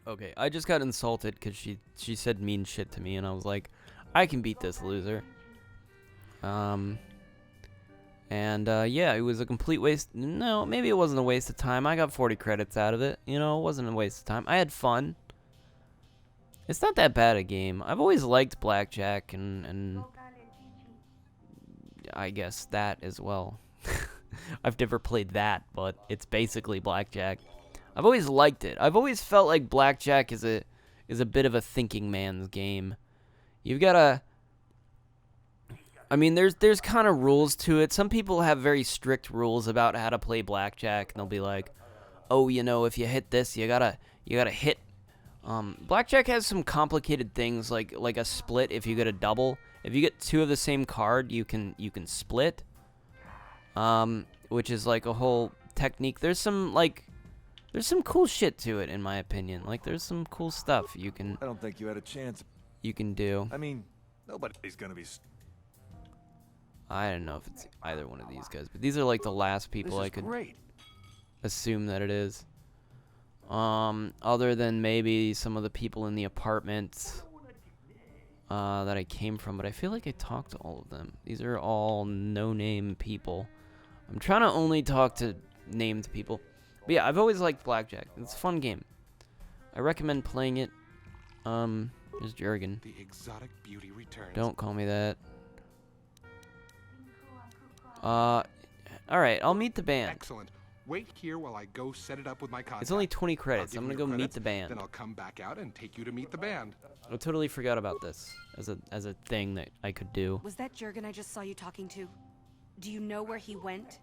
Okay, I just got insulted because she said mean shit to me, and I was like, I can beat this loser. Yeah, it was a complete waste. No, maybe it wasn't a waste of time. I got 40 credits out of it. You know, it wasn't a waste of time. I had fun. It's not that bad a game. I've always liked blackjack, and I guess that as well. I've never played that, but it's basically blackjack. I've always liked it. I've always felt like blackjack is a bit of a thinking man's game. You've got to I mean, there's kind of rules to it. Some people have very strict rules about how to play blackjack, and they'll be like, "Oh, you know, if you hit this, you gotta hit." Blackjack has some complicated things like a split. If you get a double, if you get two of the same card, you can split. Which is like a whole technique. There's some cool shit to it, in my opinion. Like, there's some cool stuff you can. I don't think you had a chance. You can do. I mean, nobody's gonna be. I don't know if it's either one of these guys, but these are like the last people I could assume that it is. Other than maybe some of the people in the apartment that I came from, but I feel like I talked to all of them. These are all no-name people. I'm trying to only talk to named people. But yeah, I've always liked blackjack. It's a fun game. I recommend playing it. There's Jurgen. The exotic beauty returns. Don't call me that. Alright, I'll meet the band. Excellent. Wait here while I go set it up with my contact. It's only 20 credits. I'm gonna go meet the band. Then I'll come back out and take you to meet the band. I totally forgot about this as a thing that I could do. Was that Jurgen I just saw you talking to? Do you know where he went?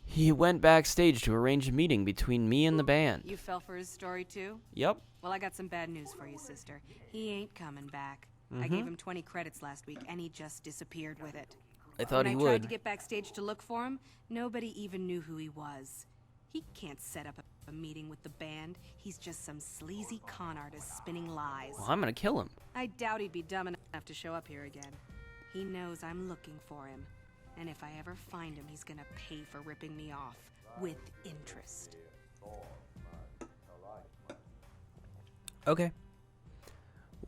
He went backstage to arrange a meeting between me and the band. You fell for his story too? Yep. Well, I got some bad news for you, sister. He ain't coming back. I gave him 20 credits last week, and he just disappeared with it. I thought he When I tried would. to get backstage to look for him, nobody even knew who he was. He can't set up a meeting with the band. He's just some sleazy con artist spinning lies. Well, I'm gonna kill him. I doubt he'd be dumb enough to show up here again. He knows I'm looking for him. And if I ever find him, he's gonna pay for ripping me off. With interest. Okay.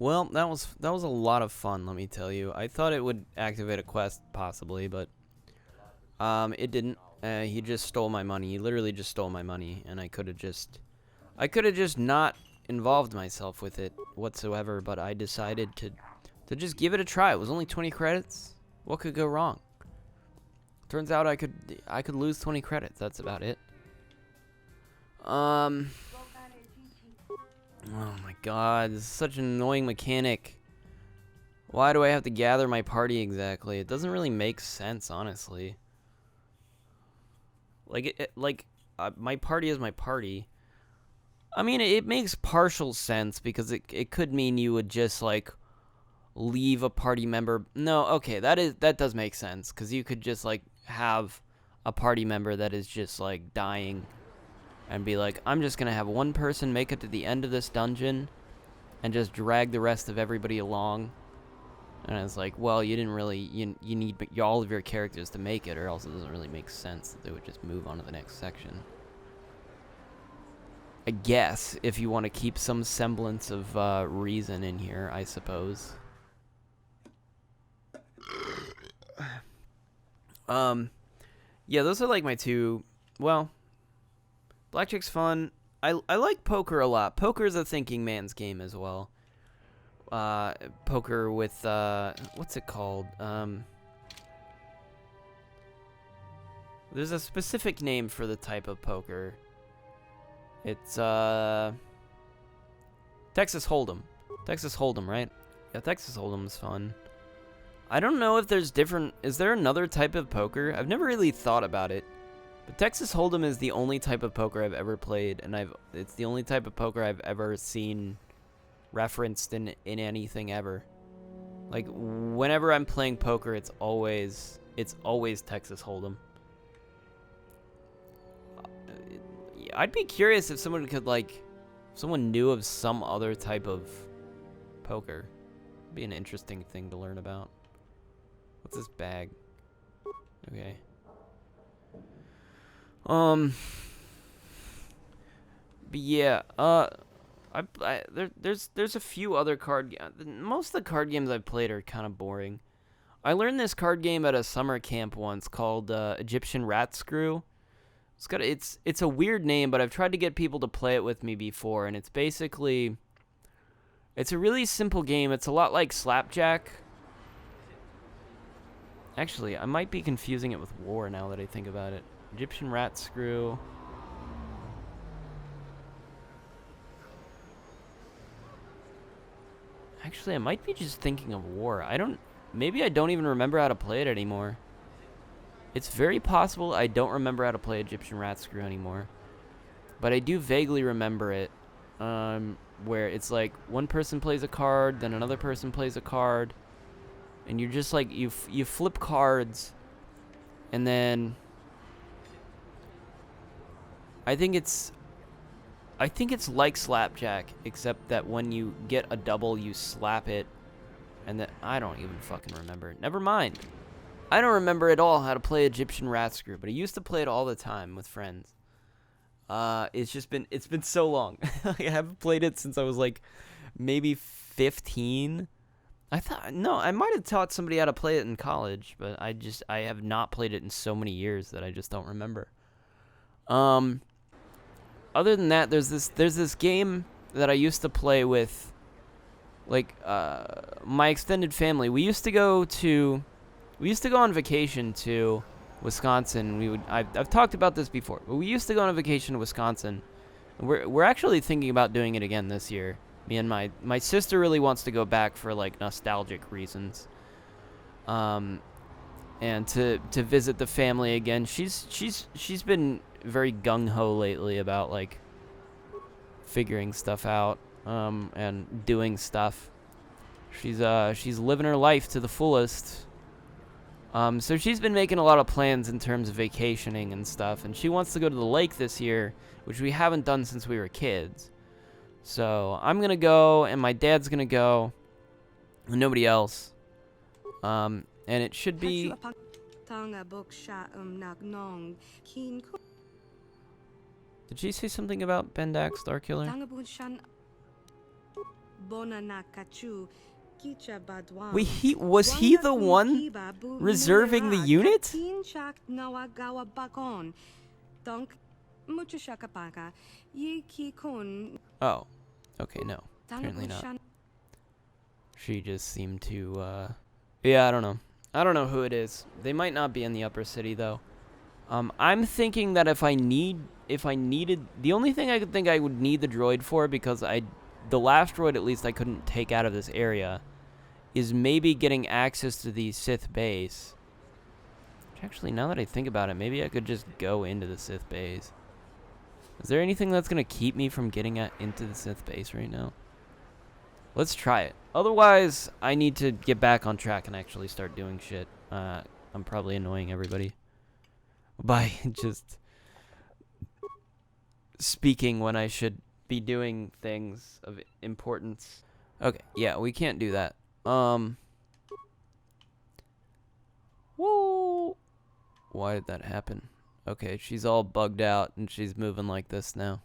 Well, that was a lot of fun, let me tell you. I thought it would activate a quest, possibly, but it didn't. He just stole my money. He literally just stole my money, and I could have just not involved myself with it whatsoever, but I decided to just give it a try. It was only 20 credits. What could go wrong? Turns out I could lose 20 credits. That's about it. Oh my god, this is such an annoying mechanic. Why do I have to gather my party exactly? It doesn't really make sense, honestly. My party is my party. I mean, it makes partial sense because it could mean you would just like leave a party member. No, okay, that does make sense because you could just like have a party member that is just like dying and be like, I'm just gonna have one person make it to the end of this dungeon and just drag the rest of everybody along. And it's like, well, you didn't really, you need all of your characters to make it, or else it doesn't really make sense that they would just move on to the next section. I guess, if you want to keep some semblance of reason in here, I suppose. Yeah, those are like my two, well, blackjack's fun. I like poker a lot. Poker is a thinking man's game as well. Poker with, what's it called? There's a specific name for the type of poker. It's, Texas Hold'em. Texas Hold'em, right? Yeah, Texas Hold'em is fun. I don't know if there's is there another type of poker? I've never really thought about it. But Texas Hold'em is the only type of poker I've ever played, and it's the only type of poker I've ever seen referenced in anything ever. Like, whenever I'm playing poker, it's always Texas Hold'em. I'd be curious if someone could, like, if someone knew of some other type of poker. It'd be an interesting thing to learn about. What's this bag? Okay. But yeah, there's a few other most of the card games I've played are kind of boring. I learned this card game at a summer camp once called Egyptian Rat Screw. It's a weird name, but I've tried to get people to play it with me before, and it's a really simple game. It's a lot like Slapjack. Actually, I might be confusing it with War now that I think about it. Egyptian Rat Screw. Actually, I might be just thinking of War. Maybe I don't even remember how to play it anymore. It's very possible I don't remember how to play Egyptian Rat Screw anymore. But I do vaguely remember it, where it's like one person plays a card, then another person plays a card, and you're just like, you flip cards, and then I think it's like Slapjack, except that when you get a double, you slap it, and then I don't even fucking remember. Never mind. I don't remember at all how to play Egyptian Rat Screw, but I used to play it all the time with friends. It's been so long. I haven't played it since I was like maybe 15. I might have taught somebody how to play it in college, but I have not played it in so many years that I just don't remember. Other than that, there's this game that I used to play with, like, my extended family. We used to go on vacation to Wisconsin. I've talked about this before, but we used to go on a vacation to Wisconsin. We're actually thinking about doing it again this year. Me and my sister really wants to go back for like nostalgic reasons. And to visit the family again. She's been very gung ho lately about like figuring stuff out and doing stuff. She's living her life to the fullest. So she's been making a lot of plans in terms of vacationing and stuff, and she wants to go to the lake this year, which we haven't done since we were kids. So I'm gonna go, and my dad's gonna go, and nobody else. And it should be. Did she say something about Bendak Starkiller? Was he the one reserving the unit? Oh, okay, no, apparently not. She just seemed to, yeah, I don't know who it is. They might not be in the upper city though. I'm thinking that if I needed, the only thing I could think I would need the droid for, because the last droid at least I couldn't take out of this area, is maybe getting access to the Sith base. Which actually, now that I think about it, maybe I could just go into the Sith base. Is there anything that's going to keep me from getting into the Sith base right now? Let's try it. Otherwise, I need to get back on track and actually start doing shit. I'm probably annoying everybody by just speaking when I should be doing things of importance. Okay, yeah, we can't do that. Whoa! Why did that happen? Okay, she's all bugged out and she's moving like this now.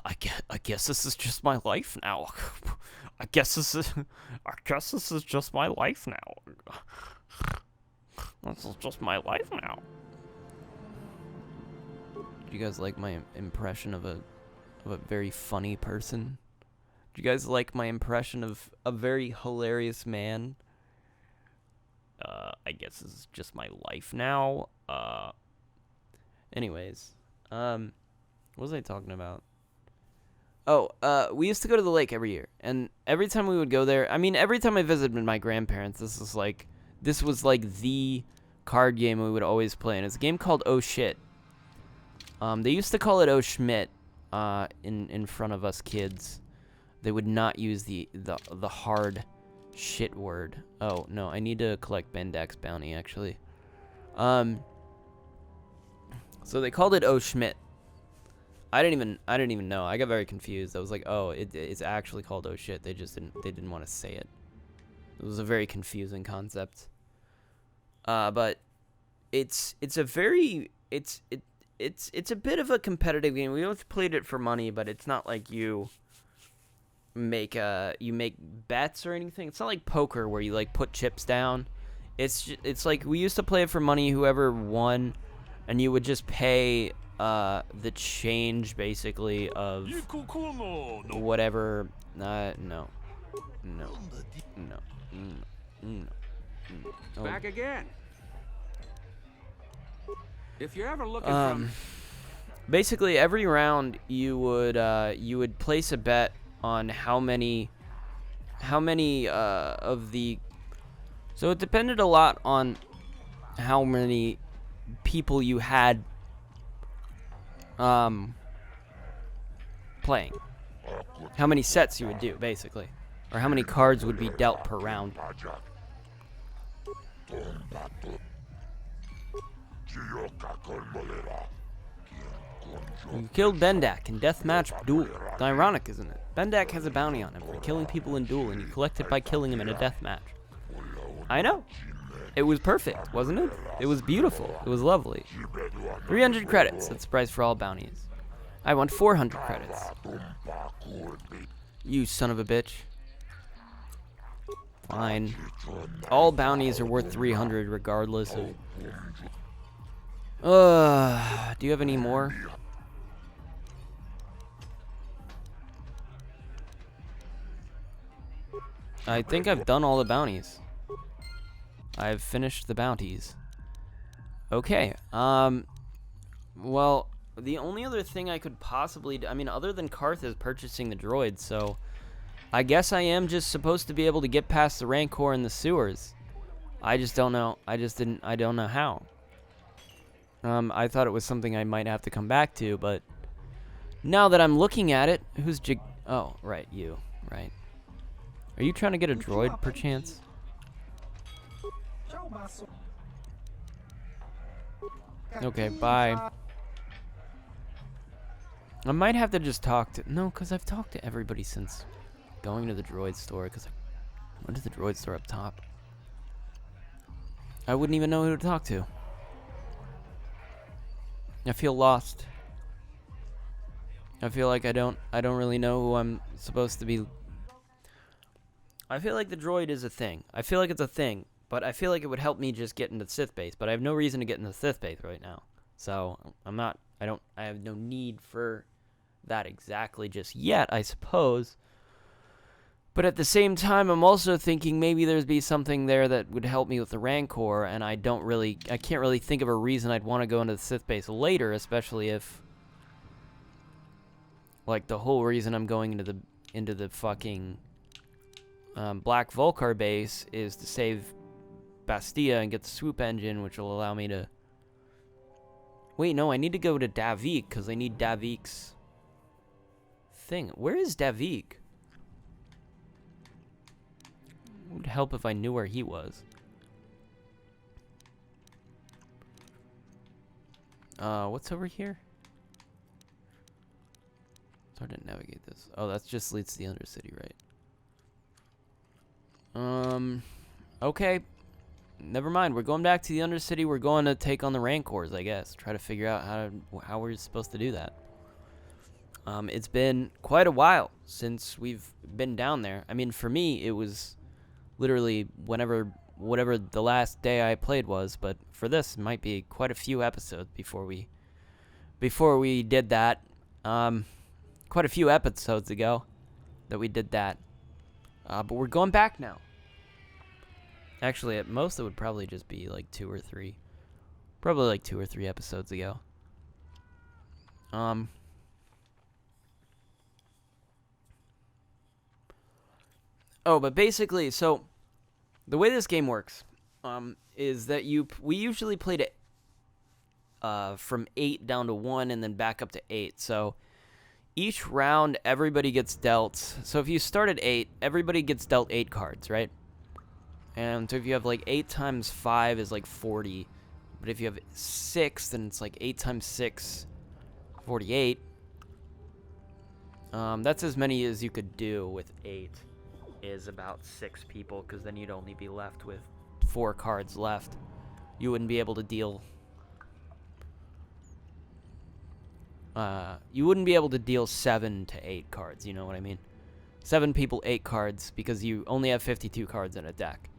I guess this is just my life now. I guess this is just my life now. This is just my life now. Do you guys like my impression of a very funny person? Do you guys like my impression of a very hilarious man? I guess this is just my life now. Anyways, what was I talking about? Oh, we used to go to the lake every year, and every time we would go there, I mean, every time I visited my grandparents, this was like the card game we would always play, and it's a game called Oh Shit. They used to call it Oh Schmidt, in front of us kids. They would not use the hard shit word. Oh, no, I need to collect Bendak's bounty, actually. So they called it Oh Schmidt. I didn't even know. I got very confused. I was like, oh, it's actually called Oh Shit. They didn't want to say it. It was a very confusing concept. But it's it's a bit of a competitive game. We always played it for money, but it's not like you make bets or anything. It's not like poker where you like put chips down. It's like we used to play it for money. Whoever won, and you would just pay the change basically of whatever. No. Oh. Back again. If you're ever looking for basically every round you would place a bet on how many of the, so it depended a lot on how many people you had playing, how many sets you would do basically, or how many cards would be dealt per round. You killed Bendak in deathmatch duel. It's ironic, isn't it? Bendak has a bounty on him for killing people in duel, and you collect it by killing him in a deathmatch. I know. It was perfect, wasn't it? It was beautiful. It was lovely. 300 credits. That's the price for all bounties. I want 400 credits. You son of a bitch. Fine. All bounties are worth 300 regardless of... do you have any more? I think I've done all the bounties. I've finished the bounties. Okay, well, the only other thing I could possibly do, I mean, other than Karth is purchasing the droid, so I guess I am just supposed to be able to get past the Rancor in the sewers. I just don't know. I don't know how. I thought it was something I might have to come back to, but now that I'm looking at it, who's oh, right, you, right. Are you trying to get a droid, perchance? Okay, bye. I might have to just talk to... No, because I've talked to everybody since going to the droid store, because I went to the droid store up top. I wouldn't even know who to talk to. I feel lost. I feel like I don't really know who I'm supposed to be... I feel like the droid is a thing. I feel like it's a thing, but I feel like it would help me just get into Sith base, but I have no reason to get into Sith base right now. So, I have no need for that exactly just yet, I suppose. But at the same time, I'm also thinking maybe there'd be something there that would help me with the Rancor, and I can't really think of a reason I'd want to go into the Sith base later, especially if, like, the whole reason I'm going into the fucking Black Vulkar base is to save Bastia and get the swoop engine, which will allow me to... Wait, no, I need to go to Davik, because I need Davik's thing. Where is Davik? It would help if I knew where he was. What's over here? It's hard to navigate this. Oh, that just leads to the Undercity, right? Okay. Never mind. We're going back to the Undercity. We're going to take on the Rancors, I guess. Try to figure out how we're supposed to do that. It's been quite a while since we've been down there. I mean, for me, it was literally whatever the last day I played was, but for this, it might be quite a few episodes before we did that. Quite a few episodes ago that we did that. But we're going back now. Actually, at most, it would probably just be like 2 or 3. Probably like 2 or 3 episodes ago. Oh, but basically, so the way this game works is that we usually played it from 8 down to 1 and then back up to 8. So each round, everybody gets dealt. So if you start at 8, everybody gets dealt 8 cards, right? And so if you have like 8 times 5 is like 40. But if you have 6, then it's like 8 times 6, 48. That's as many as you could do with 8. Is about 6 people, because then you'd only be left with 4 cards left. You wouldn't be able to deal you wouldn't be able to deal 7 to 8 cards, you know what I mean? 7 people, 8 cards, because you only have 52 cards in a deck.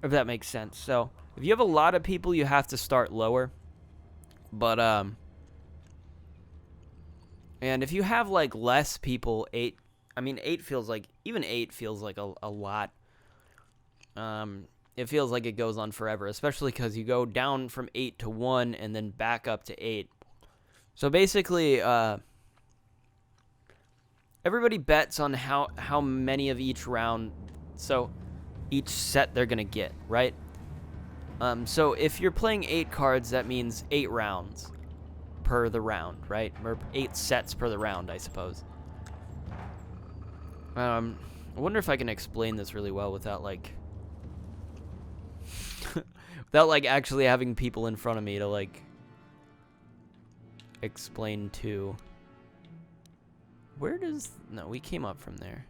If that makes sense. So, if you have a lot of people, you have to start lower. But, and if you have, like, less people, 8 feels like, even 8 feels like a lot. It feels like it goes on forever, especially because you go down from 8 to 1 and then back up to 8. So basically, everybody bets on how many of each round, so each set they're going to get, right? So if you're playing 8 cards, that means 8 rounds per the round, right? Or 8 sets per the round, I suppose. I wonder if I can explain this really well without, like, without, like, actually having people in front of me to, like, explain to. Where does... No, we came up from there.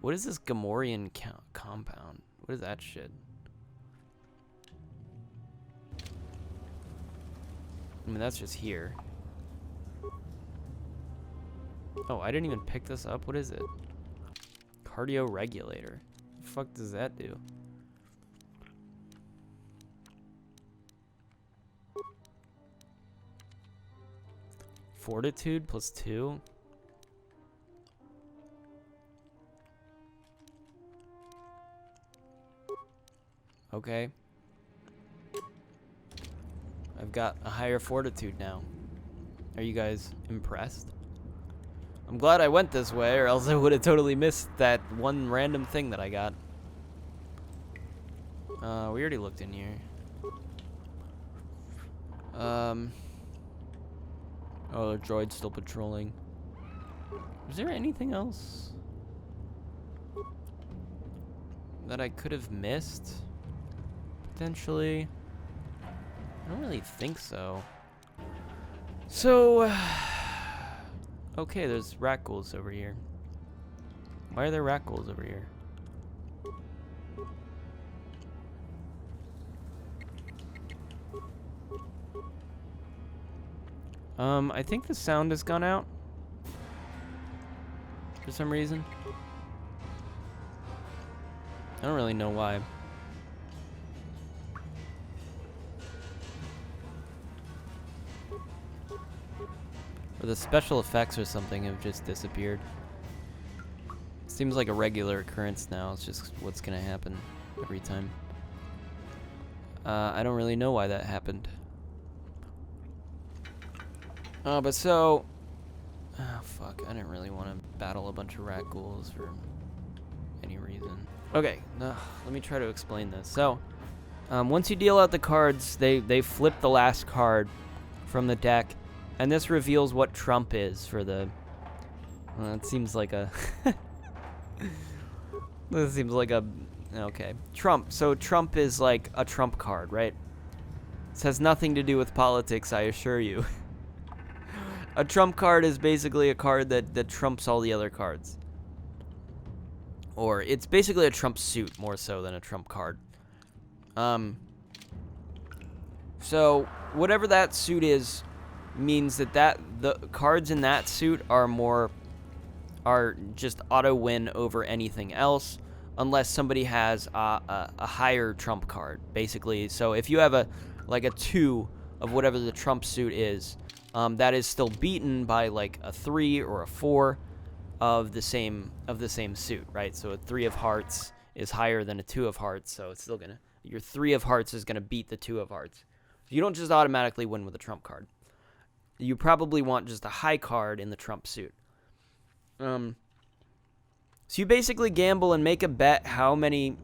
What is this Gamorrean compound? What is that shit? I mean, that's just here. Oh, I didn't even pick this up. What is it? Cardio regulator. The fuck does that do? Fortitude +2. Okay. I've got a higher fortitude now. Are you guys impressed? I'm glad I went this way, or else I would have totally missed that one random thing that I got. We already looked in here. Oh, the droid's still patrolling. Is there anything else that I could have missed? Potentially. I don't really think so. So, okay, there's rat ghouls over here. Why are there rat ghouls over here? I think the sound has gone out for some reason. I don't really know why. Or the special effects or something have just disappeared. Seems like a regular occurrence now. It's just what's gonna happen every time. I don't really know why that happened. But so... Oh, fuck. I didn't really want to battle a bunch of rat ghouls for any reason. Okay, let me try to explain this. So, once you deal out the cards, they flip the last card from the deck, and this reveals what trump is for the... it seems like a... This seems like a... Okay. Trump. So, trump is like a trump card, right? This has nothing to do with politics, I assure you. A trump card is basically a card that trumps all the other cards. Or it's basically a trump suit more so than a trump card. So whatever that suit is means that the cards in that suit are just auto win over anything else unless somebody has a higher trump card, basically. So if you have a 2 of whatever the trump suit is, that is still beaten by like a 3 or a 4 of the same suit, right? So a 3 of hearts is higher than a 2 of hearts, so it's still gonna, your 3 of hearts is gonna beat the 2 of hearts. You don't just automatically win with a trump card. You probably want just a high card in the trump suit. So you basically gamble and make a bet how many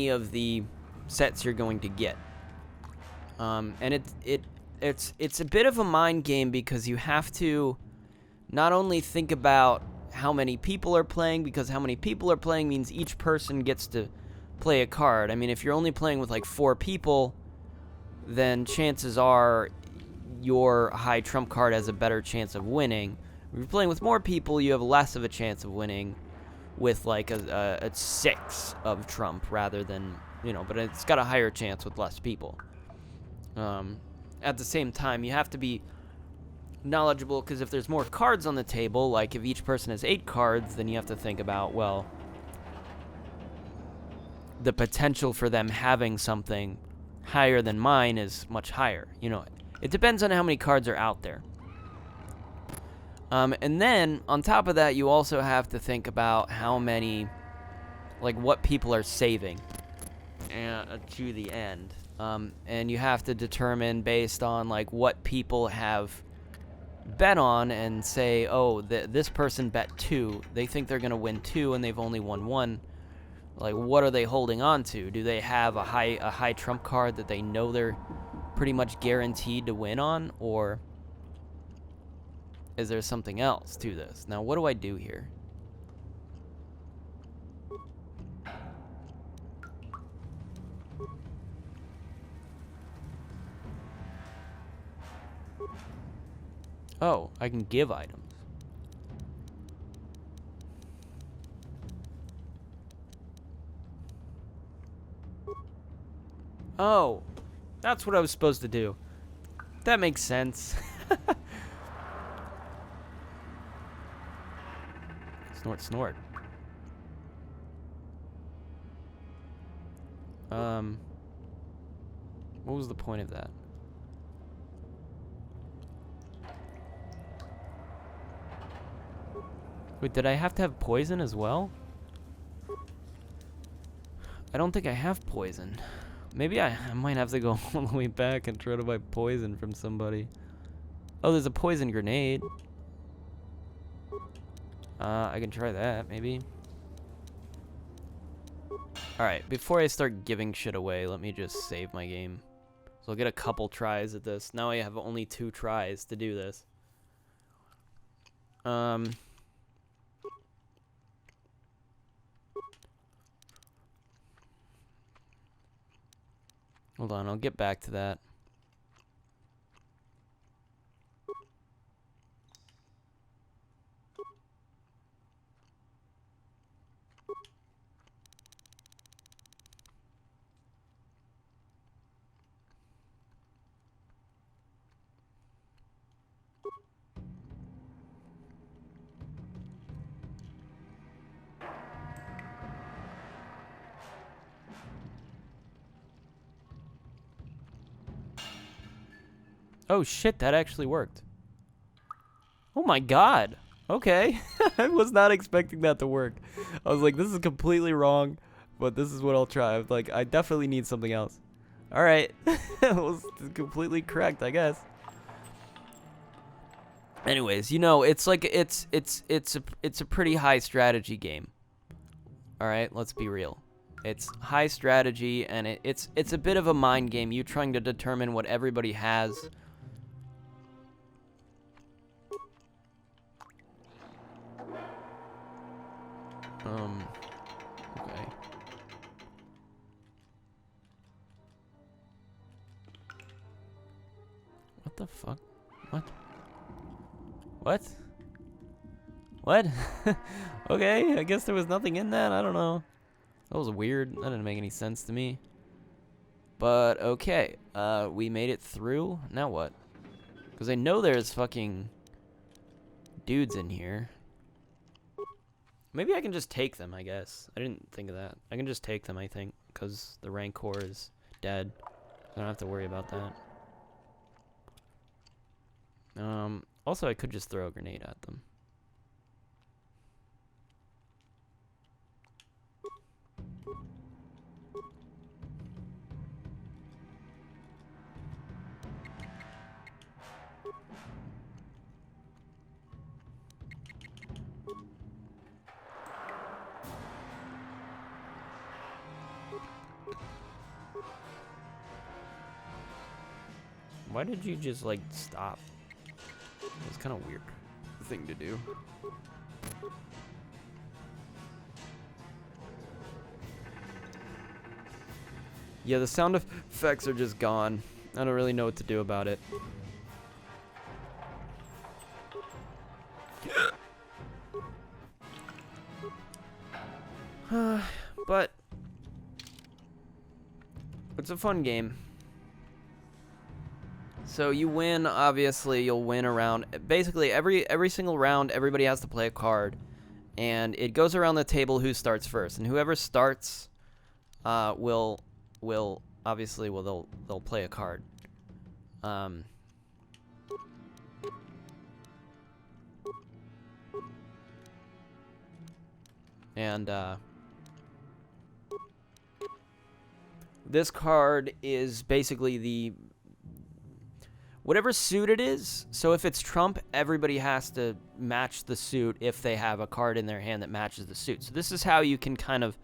of the sets you're going to get. And it's a bit of a mind game because you have to not only think about how many people are playing, because how many people are playing means each person gets to play a card. I mean, if you're only playing with like 4 people, then chances are your high trump card has a better chance of winning. If you're playing with more people, you have less of a chance of winning. with like a 6 of Trump rather than, you know, but it's got a higher chance with less people. At the same time, you have to be knowledgeable, because if there's more cards on the table, like if each person has 8 cards, then you have to think about, well, the potential for them having something higher than mine is much higher. You know, it depends on how many cards are out there. And then, on top of that, you also have to think about how many, like, what people are saving to the end. And you have to determine based on, like, what people have bet on and say, oh, this person bet 2. They think they're going to win 2 and they've only won 1. Like, what are they holding on to? Do they have a high trump card that they know they're pretty much guaranteed to win on? Or is there something else to this? Now, what do I do here? Oh, I can give items. Oh, that's what I was supposed to do. That makes sense. Snort, snort. What was the point of that? Wait, did I have to have poison as well? I don't think I have poison. Maybe I might have to go all the way back and try to buy poison from somebody. Oh, there's a poison grenade. I can try that, maybe. Alright, before I start giving shit away, let me just save my game. So I'll get a couple tries at this. Now I have only 2 tries to do this. Hold on, I'll get back to that. Oh shit, that actually worked. Oh my god. Okay. I was not expecting that to work. I was like, this is completely wrong, but this is what I'll try. I was like, I definitely need something else. Alright. It was completely correct, I guess. Anyways, you know, it's like it's a pretty high strategy game. Alright, let's be real. It's high strategy, and it's a bit of a mind game. You trying to determine what everybody has. Okay. What the fuck? What? What? What? Okay, I guess there was nothing in that. I don't know. That was weird. That didn't make any sense to me. But, okay. We made it through. Now what? Because I know there's fucking dudes in here. Maybe I can just take them, I guess. I didn't think of that. I can just take them, I think, because the Rancor is dead. I don't have to worry about that. Also, I could just throw a grenade at them. Why did you just, like, stop? It's kind of weird thing to do. Yeah, the sound effects are just gone. I don't really know what to do about it. It's a fun game. So you win, obviously, you'll win around, basically every single round, everybody has to play a card. And it goes around the table who starts first. And whoever starts will obviously, they'll play a card. This card is basically whatever suit it is. So if it's trump, everybody has to match the suit if they have a card in their hand that matches the suit. So this is how you can kind of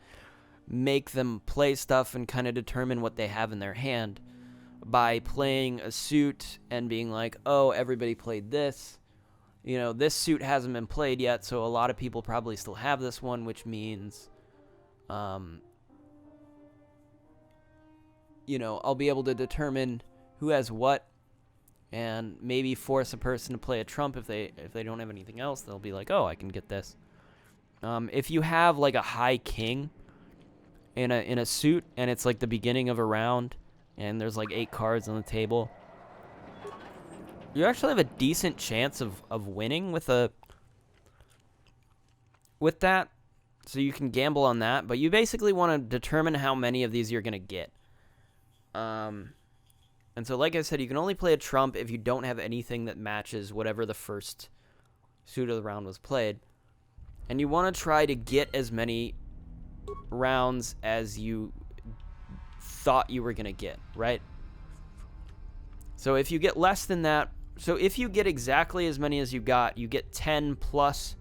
make them play stuff and kind of determine what they have in their hand by playing a suit and being like, oh, everybody played this. You know, this suit hasn't been played yet, so a lot of people probably still have this one, which means, you know, I'll be able to determine who has what and maybe force a person to play a trump if they don't have anything else. They'll be like, oh, I can get this. If you have like a high king in a suit and it's like the beginning of a round and there's like 8 cards on the table, you actually have a decent chance of winning with that. So you can gamble on that, but you basically want to determine how many of these you're going to get. And so like I said, you can only play a trump if you don't have anything that matches whatever the first suit of the round was played. And you want to try to get as many rounds as you thought you were going to get, right? So if you get less than that, so if you get exactly as many as you got, you get 10 plus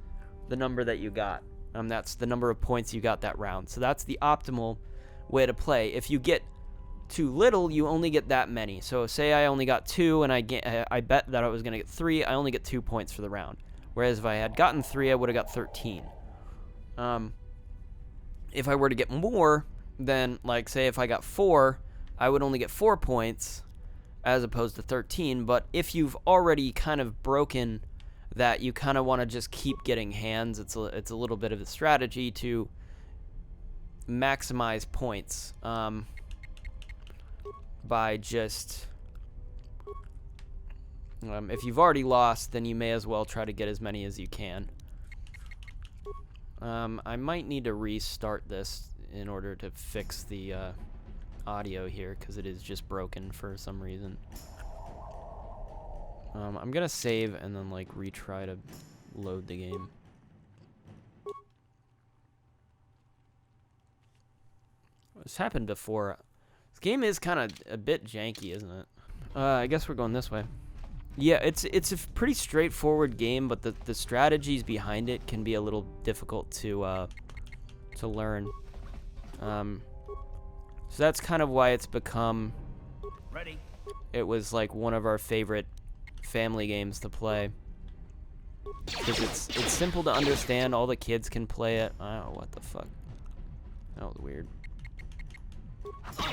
the number that you got. That's the number of points you got that round. So that's the optimal way to play. If you get too little, you only get that many. So say I only got 2 and I bet that I was going to get 3, I only get 2 points for the round. Whereas if I had gotten 3, I would have got 13. If I were to get more, then like say if I got 4, I would only get 4 points as opposed to 13. But if you've already kind of broken that, you kind of want to just keep getting hands. It's a little bit of a strategy to maximize points by just if you've already lost, then you may as well try to get as many as you can. I might need to restart this in order to fix the audio here because it is just broken for some reason. I'm gonna save and then like retry to load the game. This happened before. This game is kind of a bit janky, isn't it? I guess we're going this way. Yeah, it's a pretty straightforward game, but the strategies behind it can be a little difficult to learn. So that's kind of why it's become. Ready. It was like one of our favorite family games to play because it's simple to understand. All the kids can play it. Oh, what the fuck? That was weird.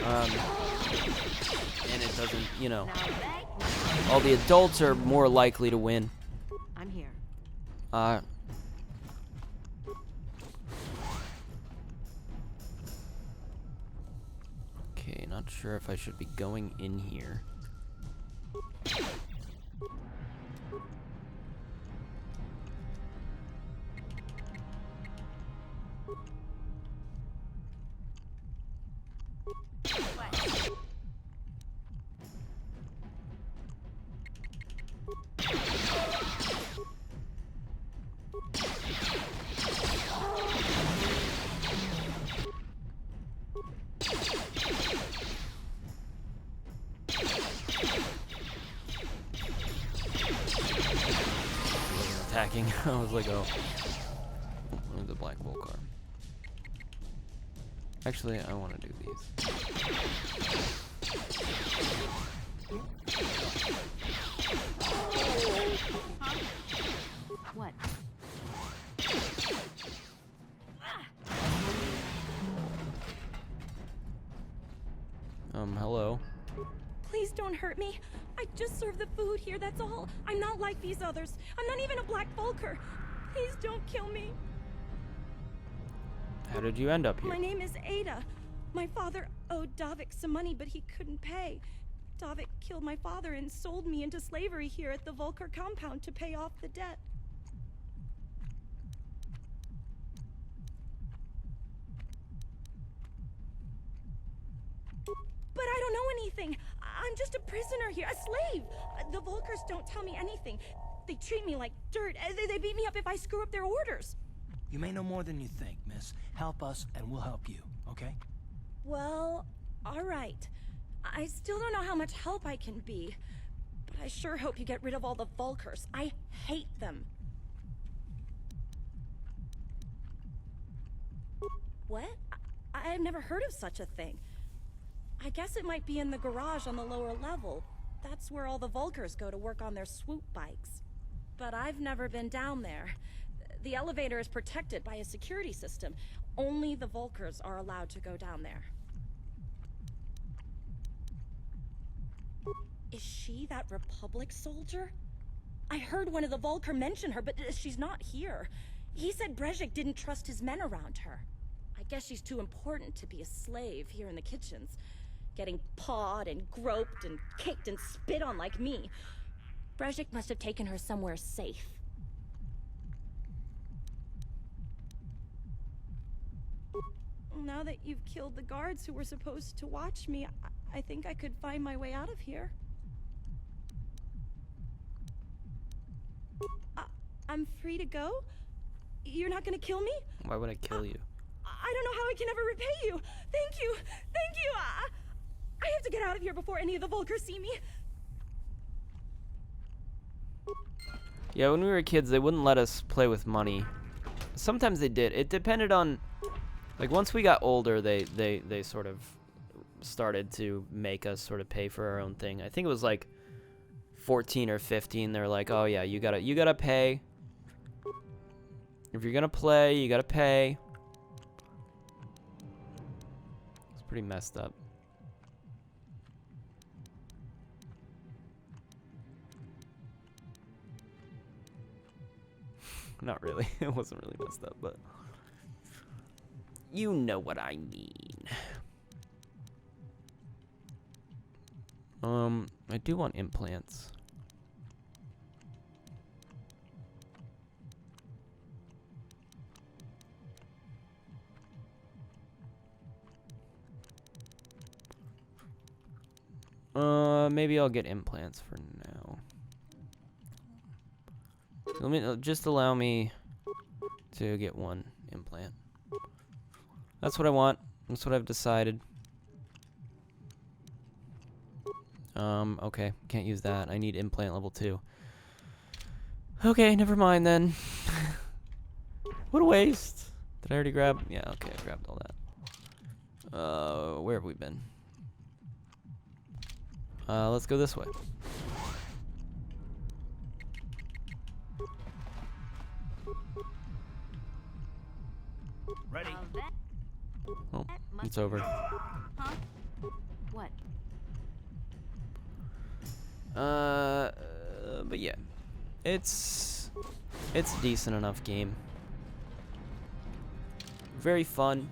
And it doesn't, you know, all the adults are more likely to win. I'm here. Okay, not sure if I should be going in here. Attacking. I was like, oh, the black Vulkar. Actually, I want to do these. What? Hello. Please don't hurt me. I just serve the food here, that's all. I'm not like these others. I'm not even a black Vulkar. Please don't kill me. How did you end up here? My name is Ada. My father... owed Davik some money, but he couldn't pay. Davik killed my father and sold me into slavery here at the Vulkar compound to pay off the debt. But I don't know anything. I'm just a prisoner here, a slave. The Vulkars don't tell me anything. They treat me like dirt. They beat me up if I screw up their orders. You may know more than you think, miss. Help us, and we'll help you, okay? Well, all right. I still don't know how much help I can be, but I sure hope you get rid of all the Vulkars. I hate them. What? I've never heard of such a thing. I guess it might be in the garage on the lower level. That's where all the Vulkars go to work on their swoop bikes. But I've never been down there. The elevator is protected by a security system. Only the Vulkars are allowed to go down there. Is she that Republic soldier? I heard one of the Vulkar mention her, but she's not here. He said Brezhik didn't trust his men around her. I guess she's too important to be a slave here in the kitchens. Getting pawed and groped and kicked and spit on like me. Brezhik must have taken her somewhere safe. Now that you've killed the guards who were supposed to watch me, I think I could find my way out of here. I'm free to go? You're not gonna kill me? Why would I kill you? I don't know how I can ever repay you. Thank you. Thank you. I have to get out of here before any of the Vulkars see me. Yeah, when we were kids, they wouldn't let us play with money. Sometimes they did. It depended on, like, once we got older, they sort of started to make us sort of pay for our own thing. I think it was like 14 or 15. They're like, oh yeah, you gotta pay. If you're gonna play, you gotta pay. It's pretty messed up. Not really. It wasn't really messed up, but you know what I mean. I do want implants. Maybe I'll get implants for now. Just allow me to get one implant. That's what I want. That's what I've decided. Okay, can't use that. I need implant level 2. Okay, never mind then. What a waste. Did I already grab? Yeah, okay, I grabbed all that. Where have we been? Let's go this way. Ready? Oh, it's over. Huh? What? But yeah, it's a decent enough game. Very fun.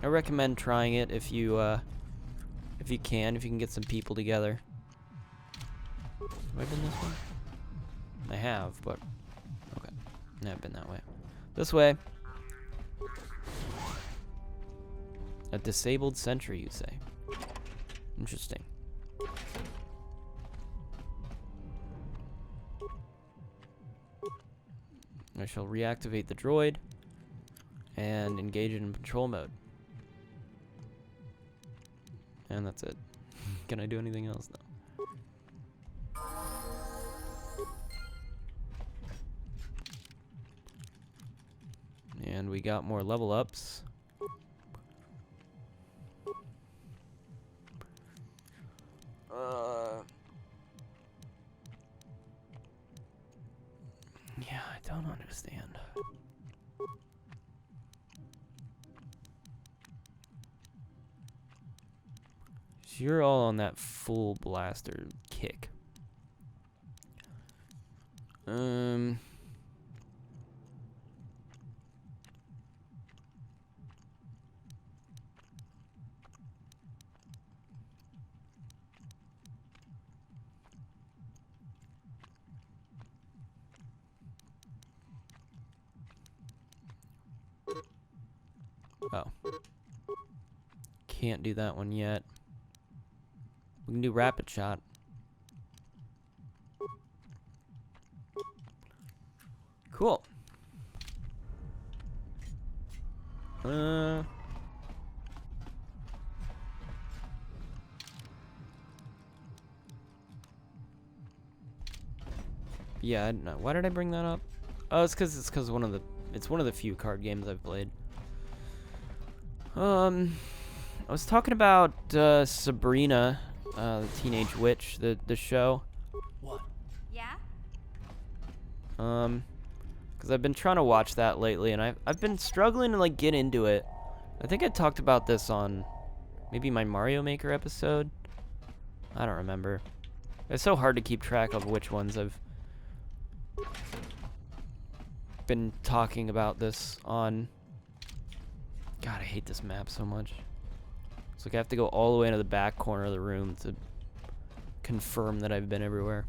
I recommend trying it if you can get some people together. Have I been this way? I have, but okay. I've been that way. This way. A disabled sentry, you say? Interesting. I shall reactivate the droid and engage it in patrol mode. And that's it. Can I do anything else? No. And we got more level ups. Yeah, I don't understand. So you're all on that full blaster kick. Oh. Can't do that one yet. We can do rapid shot. Cool. Yeah, I don't know. Why did I bring that up? Oh, it's because one of the few card games I've played. I was talking about Sabrina, the Teenage Witch, the show. What? Yeah? Because I've been trying to watch that lately, and I've been struggling to like get into it. I think I talked about this on maybe my Mario Maker episode. I don't remember. It's so hard to keep track of which ones I've been talking about this on. God, I hate this map so much. It's like I have to go all the way into the back corner of the room to confirm that I've been everywhere.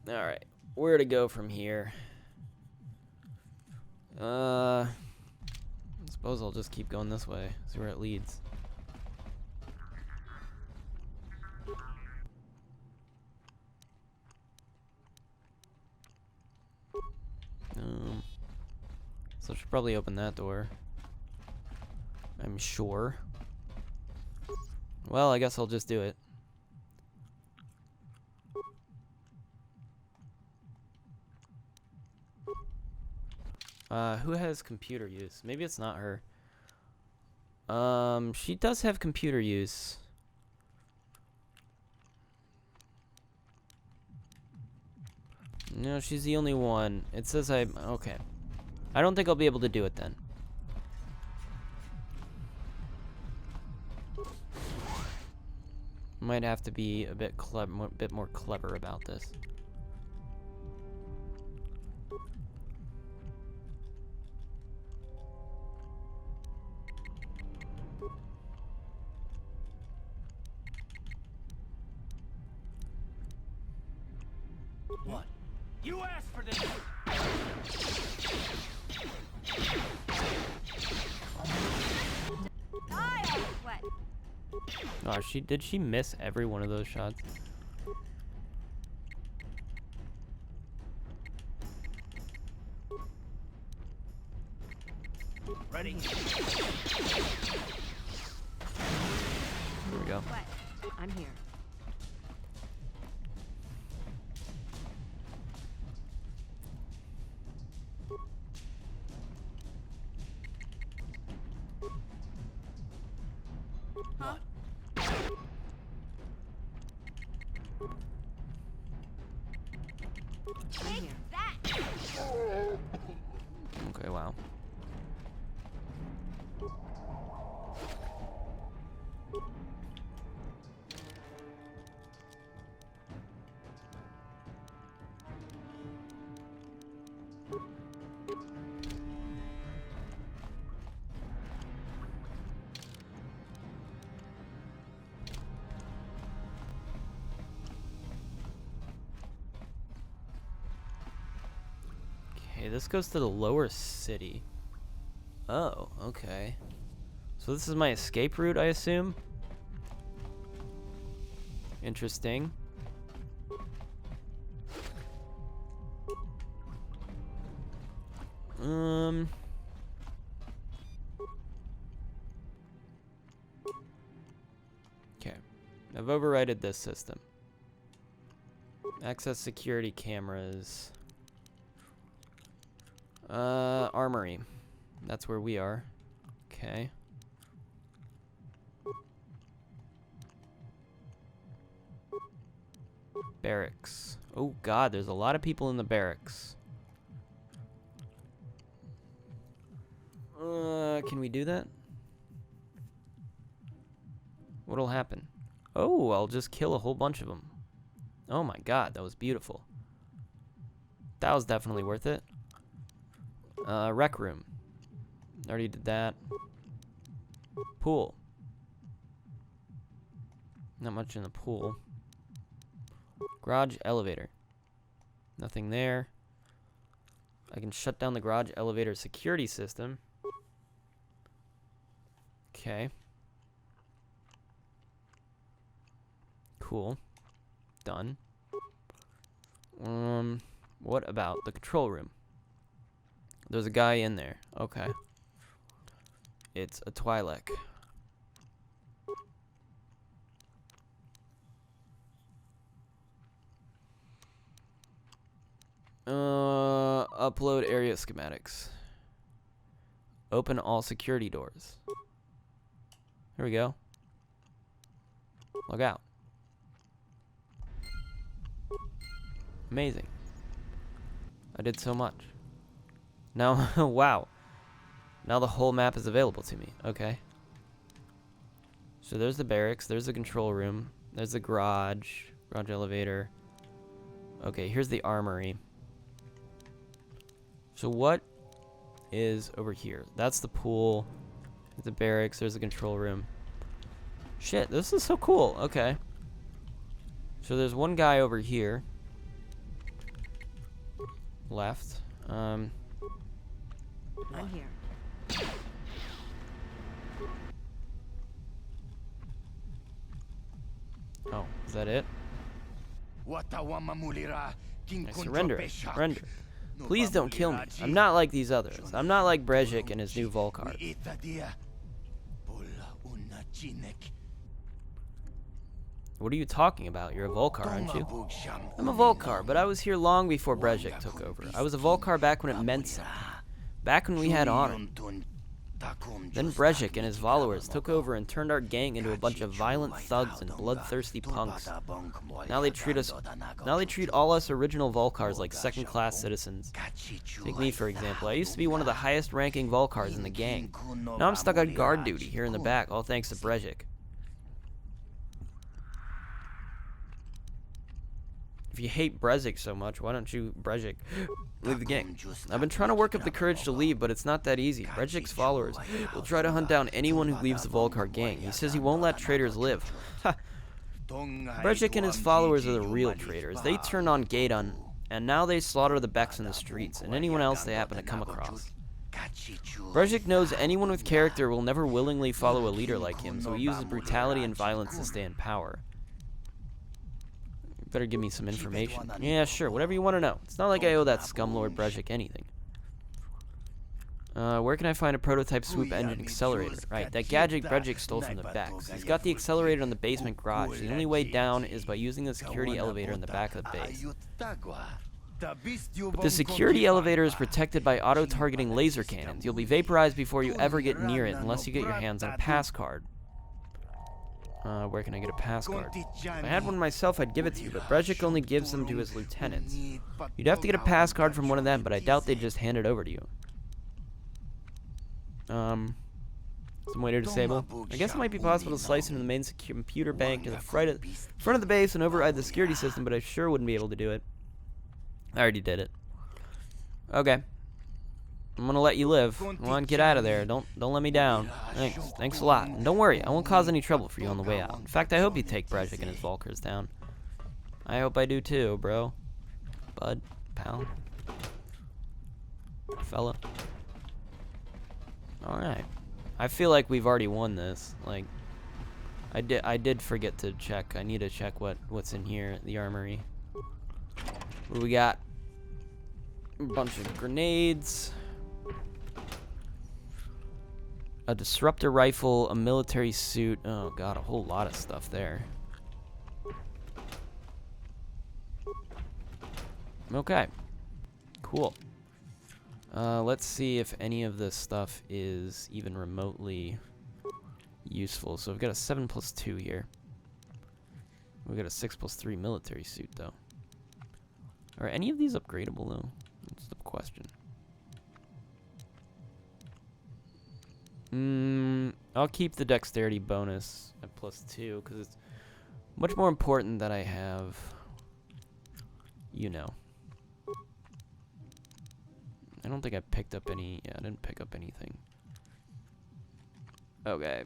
Alright, where to go from here? I suppose I'll just keep going this way, see where it leads. So I should probably open that door. I'm sure. Well, I guess I'll just do it. Who has computer use? Maybe it's not her. She does have computer use. No, she's the only one. It says okay. I don't think I'll be able to do it then. Might have to be a bit more clever about this. What? You asked for this! What? Oh, did she miss every one of those shots? Ready? Here we go. What? I'm here. Huh? I'm here. Okay, wow. Okay, this goes to the lower city. Oh, okay. So this is my escape route, I assume? Interesting. Okay. I've overridden this system. Access security cameras. Armory. That's where we are. Okay. Barracks. Oh god, there's a lot of people in the barracks. Can we do that? What'll happen? Oh, I'll just kill a whole bunch of them. Oh my god, that was beautiful. That was definitely worth it. Rec room. Already did that. Pool. Not much in the pool. Garage elevator. Nothing there. I can shut down the garage elevator security system. Okay. Cool. Done. What about the control room? There's a guy in there. Okay. It's a Twi'lek. Upload area schematics. Open all security doors. Here we go. Log out. Amazing. I did so much. Now, wow. Now the whole map is available to me. Okay. So there's the barracks. There's the control room. There's the garage. Garage elevator. Okay, here's the armory. So what is over here? That's the pool. There's the barracks. There's the control room. Shit, this is so cool. Okay. So there's one guy over here. Left. I'm here. Oh, is that it? I surrender. Surrender. Please don't kill me. I'm not like these others. I'm not like Brejik and his new Vulkar. What are you talking about? You're a Vulkar, aren't you? I'm a Vulkar, but I was here long before Brejik took over. I was a Vulkar back when it meant something. Back when we had honor. Then Brejik and his followers took over and turned our gang into a bunch of violent thugs and bloodthirsty punks. Now they treat all us original Vulkars like second-class citizens. Take me, for example. I used to be one of the highest-ranking Vulkars in the gang. Now I'm stuck on guard duty here in the back, all thanks to Brejik. If you hate Brejik so much, why don't you, Brejik, leave the gang? I've been trying to work up the courage to leave, but it's not that easy. Brejik's followers will try to hunt down anyone who leaves the Vulkar gang. He says he won't let traitors live. Ha! Brejik and his followers are the real traitors. They turn on Gaydon, and now they slaughter the Beks in the streets, and anyone else they happen to come across. Brejik knows anyone with character will never willingly follow a leader like him, so he uses brutality and violence to stay in power. Better give me some information. Yeah, sure, whatever you want to know. It's not like I owe that scumlord Brejik anything. Where can I find a prototype swoop engine accelerator? Right, that gadget Brejik stole from the Beks. He's got the accelerator in the basement garage. The only way down is by using the security elevator in the back of the base. But the security elevator is protected by auto-targeting laser cannons. You'll be vaporized before you ever get near it unless you get your hands on a pass card. Where can I get a pass card? If I had one myself, I'd give it to you, but Brejik only gives them to his lieutenants. You'd have to get a pass card from one of them, but I doubt they'd just hand it over to you. Some way to disable? I guess it might be possible to slice into the main computer bank to the front of the base and override the security system, but I sure wouldn't be able to do it. I already did it. Okay. I'm gonna let you live. Come on, get out of there. Don't let me down. Thanks a lot. And don't worry, I won't cause any trouble for you on the way out. In fact, I hope you take Brejik and his Vulkars down. I hope I do too, bro. Bud, pal, fella. All right. I feel like we've already won this. Like, I did forget to check. I need to check what's in here at the armory. What do we got? A bunch of grenades. A disruptor rifle, a military suit. Oh god, a whole lot of stuff there. Okay. Cool. Let's see if any of this stuff is even remotely useful. So we've got a 7+2 here. We've got a 6+3 military suit, though. Are any of these upgradable, though? That's the question. I'll keep the dexterity bonus at +2, because it's much more important that I have, you know. I don't think I picked up any, yeah, I didn't pick up anything. Okay.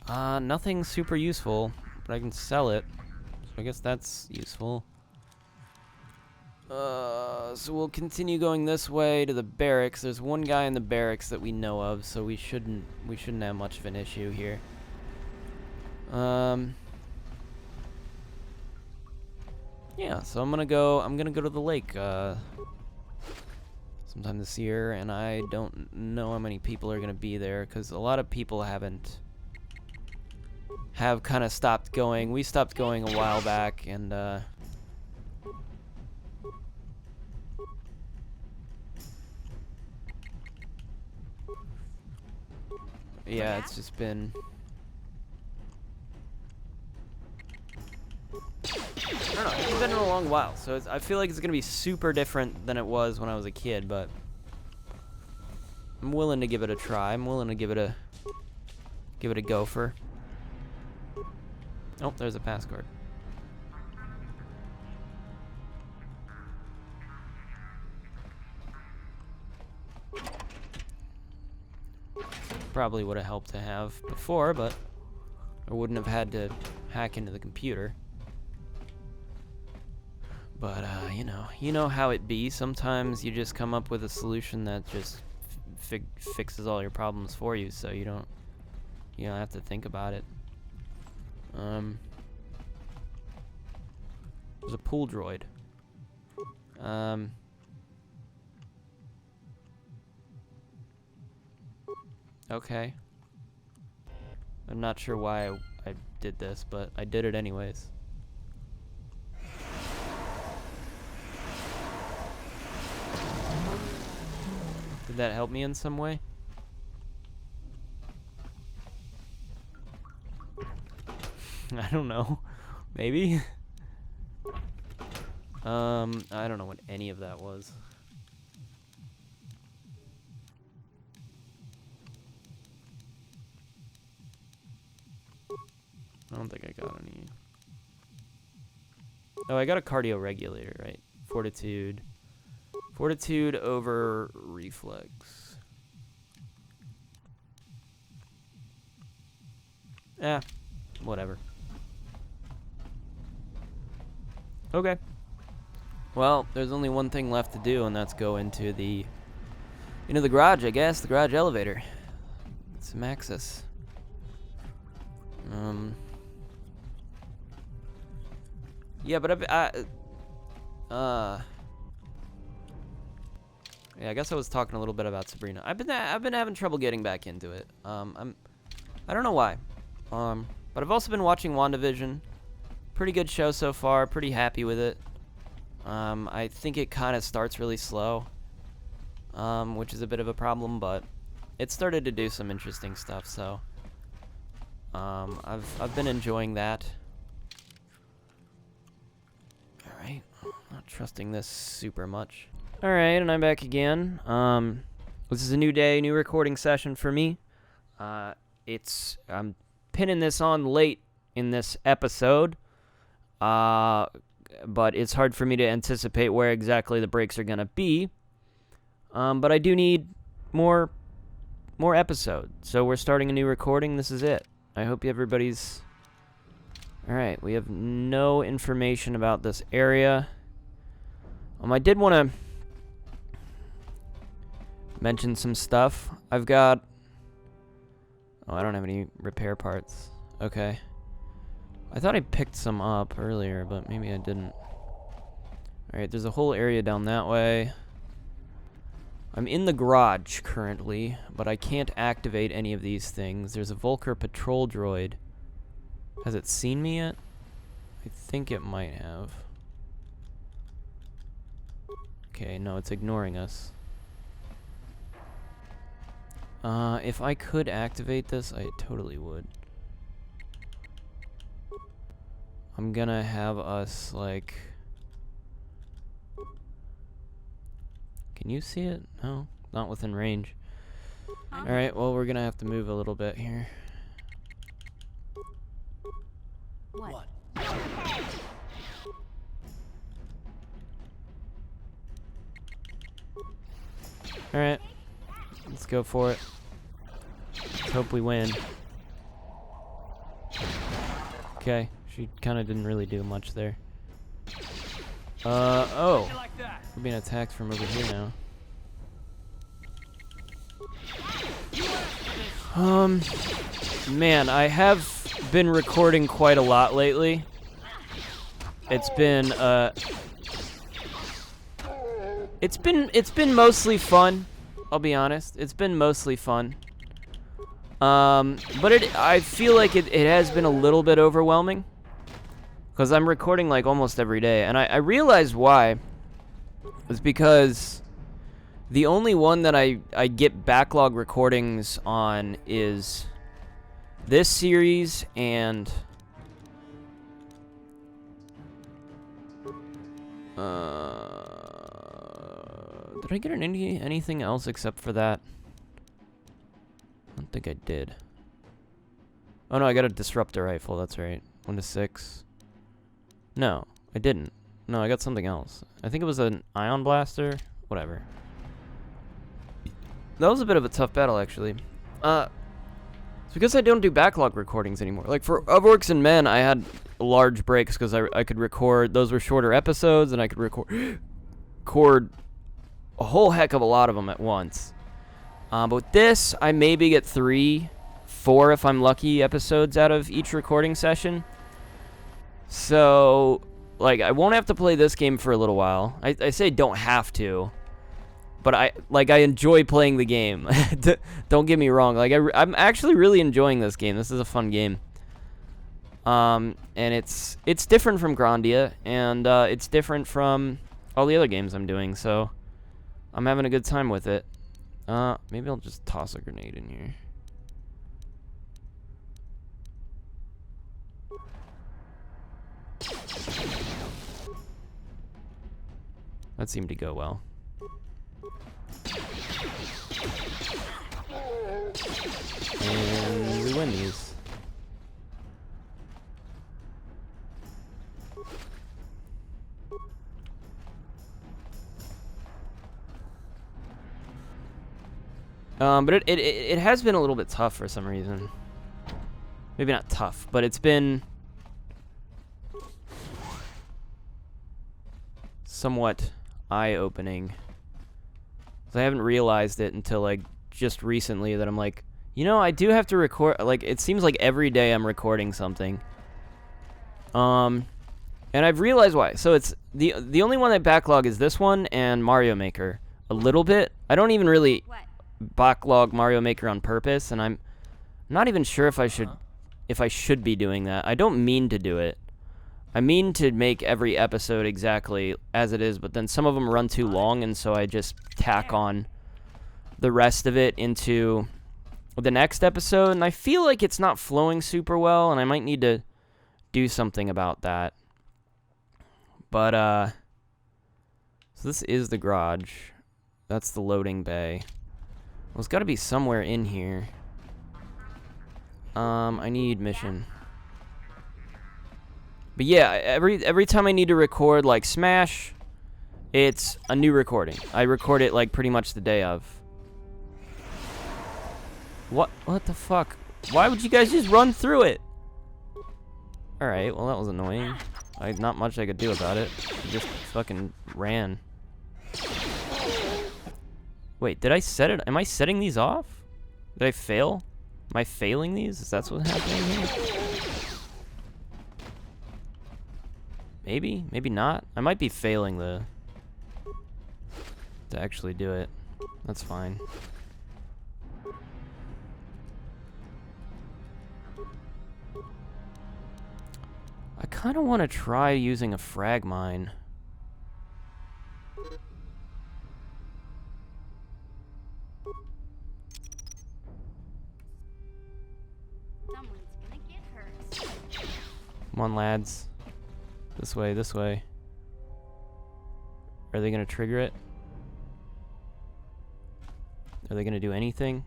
Nothing super useful, but I can sell it, so I guess that's useful. So we'll continue going this way to the barracks. There's one guy in the barracks that we know of, so we shouldn't have much of an issue here. Yeah, so I'm gonna go to the lake sometime this year, and I don't know how many people are gonna be there because a lot of people have kind of stopped going. We stopped going a while back, and yeah, it's just been. I don't know, it's been a long while, so I feel like it's gonna be super different than it was when I was a kid, but I'm willing to give it a try. I'm willing to give it a gopher. Oh, there's a passcard. Probably would have helped to have before, but I wouldn't have had to hack into the computer. But, you know how it be. Sometimes you just come up with a solution that just fixes all your problems for you, so you don't have to think about it. There's a pool droid. Okay. I'm not sure why I did this, but I did it anyways. Did that help me in some way? I don't know. Maybe? I don't know what any of that was. I don't think I got any. Oh, I got a cardio regulator, right? Fortitude. Fortitude over reflex. Whatever. Okay. Well, there's only one thing left to do, and that's go into the garage, I guess, the garage elevator. Get some access. Yeah, but yeah, I guess I was talking a little bit about Sabrina. I've been having trouble getting back into it. I don't know why. But I've also been watching WandaVision. Pretty good show so far. Pretty happy with it. I think it kind of starts really slow, which is a bit of a problem, but it started to do some interesting stuff. So I've been enjoying that. All right, not trusting this super much. All right, and I'm back again. This is a new day, new recording session for me. I'm pinning this on late in this episode, but it's hard for me to anticipate where exactly the breaks are gonna be. But I do need more episodes, so we're starting a new recording. This is it. I hope everybody's all right. We have no information about this area. I did want to mention some stuff. I've got. Oh, I don't have any repair parts. Okay. I thought I picked some up earlier, but maybe I didn't. Alright, there's a whole area down that way. I'm in the garage currently, but I can't activate any of these things. There's a Vulkar patrol droid. Has it seen me yet? I think it might have. Okay, no, it's ignoring us. If I could activate this, I totally would. I'm gonna have us, like... Can you see it? No, not within range. Alright, well, we're gonna have to move a little bit here. What? Alright. Let's go for it. Let's hope we win. Okay, she kind of didn't really do much there. Oh. We're being attacked from over here now. Man, I have been recording quite a lot lately. It's been mostly fun. I'll be honest. It's been mostly fun. But I feel like it has been a little bit overwhelming. Because I'm recording like almost every day. And I realized why. It's because the only one that I get backlog recordings on is this series and did I get anything else except for that? I don't think I did. Oh no, I got a disruptor rifle, that's right. 1 to 6. No, I didn't. No, I got something else. I think it was an ion blaster. Whatever. That was a bit of a tough battle, actually. It's because I don't do backlog recordings anymore. Like, for Of Orcs and Men, I had large breaks because I could record... Those were shorter episodes, and I could record a whole heck of a lot of them at once. But with this, I maybe get 3, 4, if I'm lucky, episodes out of each recording session. So, like, I won't have to play this game for a little while. I say don't have to. But I enjoy playing the game. Don't get me wrong. Like, I'm actually really enjoying this game. This is a fun game. And it's different from Grandia, and it's different from all the other games I'm doing, so I'm having a good time with it. Maybe I'll just toss a grenade in here. That seemed to go well. And we win these. But it has been a little bit tough for some reason. Maybe not tough, but it's been somewhat eye-opening. I haven't realized it until like just recently that I'm like, you know, I do have to record. Like, it seems like every day I'm recording something. And I've realized why. So it's the only one that backlog is this one and Mario Maker a little bit. I don't even really backlog Mario Maker on purpose, and I'm not even sure if I should be doing that. I don't mean to do it. I mean to make every episode exactly as it is, but then some of them run too long, and so I just tack on the rest of it into the next episode, and I feel like it's not flowing super well, and I might need to do something about that. But, so this is the garage. That's the loading bay. Well, it's got to be somewhere in here. I need mission. But yeah, every time I need to record, like, Smash, it's a new recording. I record it, like, pretty much the day of. What the fuck? Why would you guys just run through it? Alright, well, that was annoying. Not much I could do about it. I just fucking ran. Wait, did I set it? Am I setting these off? Did I fail? Am I failing these? Is that what's happening here? Maybe? Maybe not? I might be failing to actually do it. That's fine. I kind of want to try using a frag mine. Someone's gonna get hurt. Come on, lads. This way, this way. Are they going to trigger it? Are they going to do anything?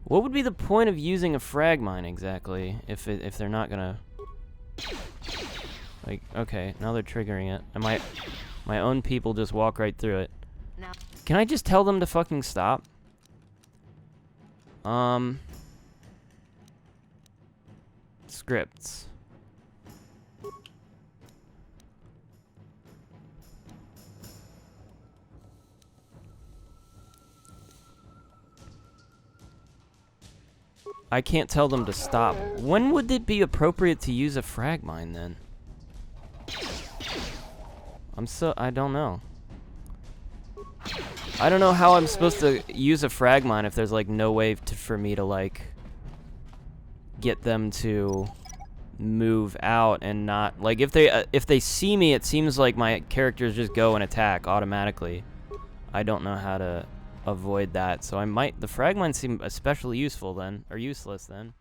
What would be the point of using a frag mine exactly if they're not going to... Like, okay, now they're triggering it. And my own people just walk right through it. No. Can I just tell them to fucking stop? Scripts. I can't tell them to stop. When would it be appropriate to use a frag mine then? I don't know. I don't know how I'm supposed to use a frag mine if there's like no way for me to like get them to move out and not like if they see me, it seems like my characters just go and attack automatically. I don't know how to avoid that, so the frag mines seem especially useful then, or useless then.